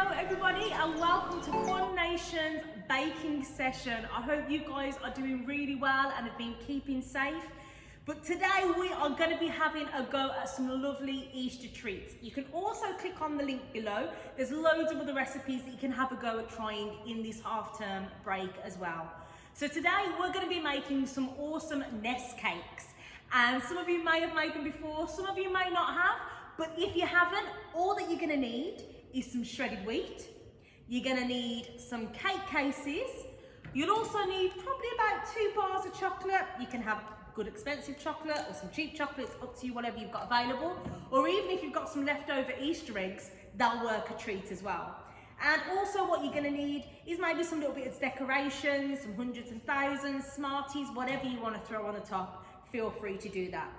Hello everybody and welcome to Fun Nation's baking session. I hope you guys are doing really well and have been keeping safe. But today we are going to be having a go at some lovely Easter treats. You can also click on the link below. There's loads of other recipes that you can have a go at trying in this half-term break as well. So today we're going to be making some awesome nest cakes. And some of you may have made them before, some of you may not have. But if you haven't, all that you're going to need is some shredded wheat. You're going to need some cake cases. You'll also need probably about 2 bars of chocolate. You can have good expensive chocolate or some cheap chocolate. It's up to you, whatever you've got available. Or even if you've got some leftover Easter eggs, they'll work a treat as well. And also what you're going to need is maybe some little bits of decorations, some hundreds and thousands, Smarties, whatever you want to throw on the top. Feel free to do that.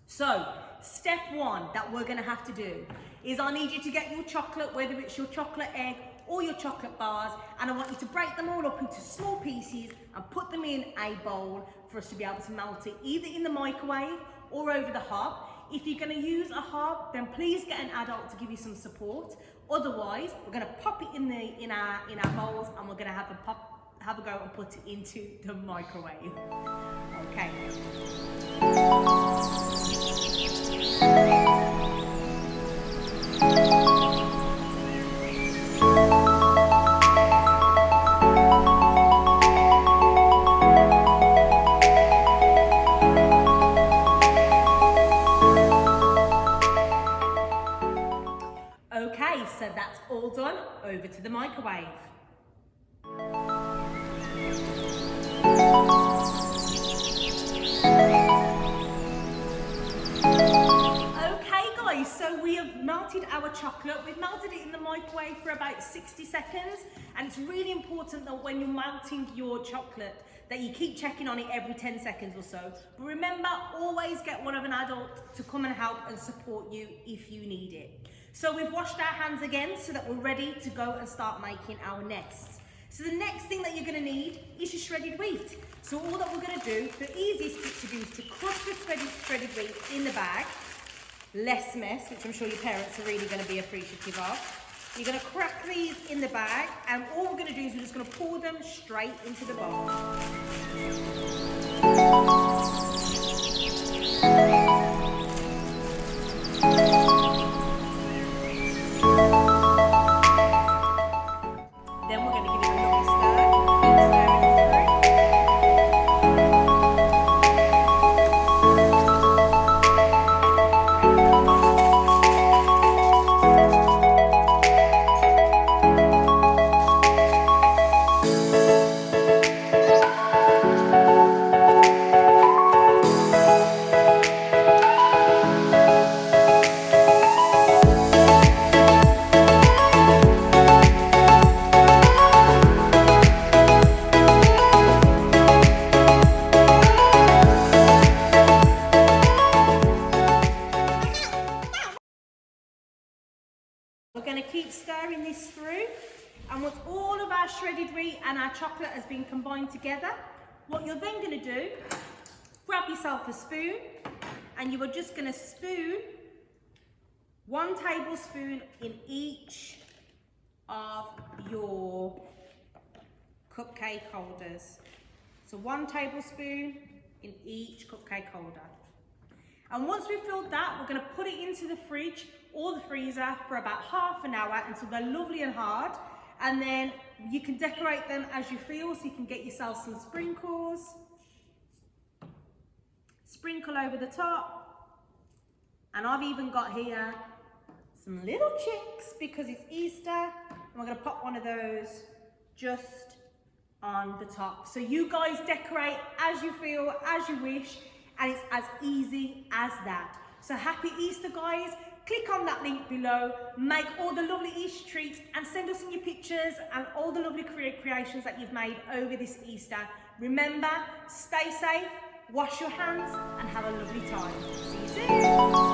So, step 1 that we're going to have to do is I need you to get your chocolate, whether it's your chocolate egg or your chocolate bars, and I want you to break them all up into small pieces and put them in a bowl for us to be able to melt it either in the microwave or over the hob. If you're going to use a hob, then please get an adult to give you some support. Otherwise, we're going to pop it in our bowls and we're going to have a go and put it into the microwave. Okay. Okay, so that's all done. Over to the microwave. So we have melted our chocolate. We've melted it in the microwave for about 60 seconds. And it's really important that when you're melting your chocolate that you keep checking on it every 10 seconds or so. But remember, always get one of an adult to come and help and support you if you need it. So we've washed our hands again so that we're ready to go and start making our nests. So the next thing that you're going to need is your shredded wheat. So all that we're going to do, the easiest bit to do is to crush the shredded wheat in the bag. Less mess, which I'm sure your parents are really going to be appreciative of. You're going to crack these in the bag, and all we're going to do is we're just going to pour them straight into the bowl. Then we're going to give it a lovely stir. We're going to keep stirring this through, and once all of our shredded wheat and our chocolate has been combined together, what you're then going to do, grab yourself a spoon, and you are just going to spoon 1 tablespoon in each of your cupcake holders. So 1 tablespoon in each cupcake holder. And once we've filled that, we're going to put it into the fridge or the freezer for about half an hour until they're lovely and hard. And then you can decorate them as you feel, so you can get yourself some sprinkles. Sprinkle over the top. And I've even got here some little chicks because it's Easter. And we're going to pop one of those just on the top. So you guys decorate as you feel, as you wish. And it's as easy as that. So happy Easter, guys. Click on that link below, make all the lovely Easter treats and send us in your pictures and all the lovely creations that you've made over this Easter. Remember, stay safe, wash your hands and have a lovely time. See you soon.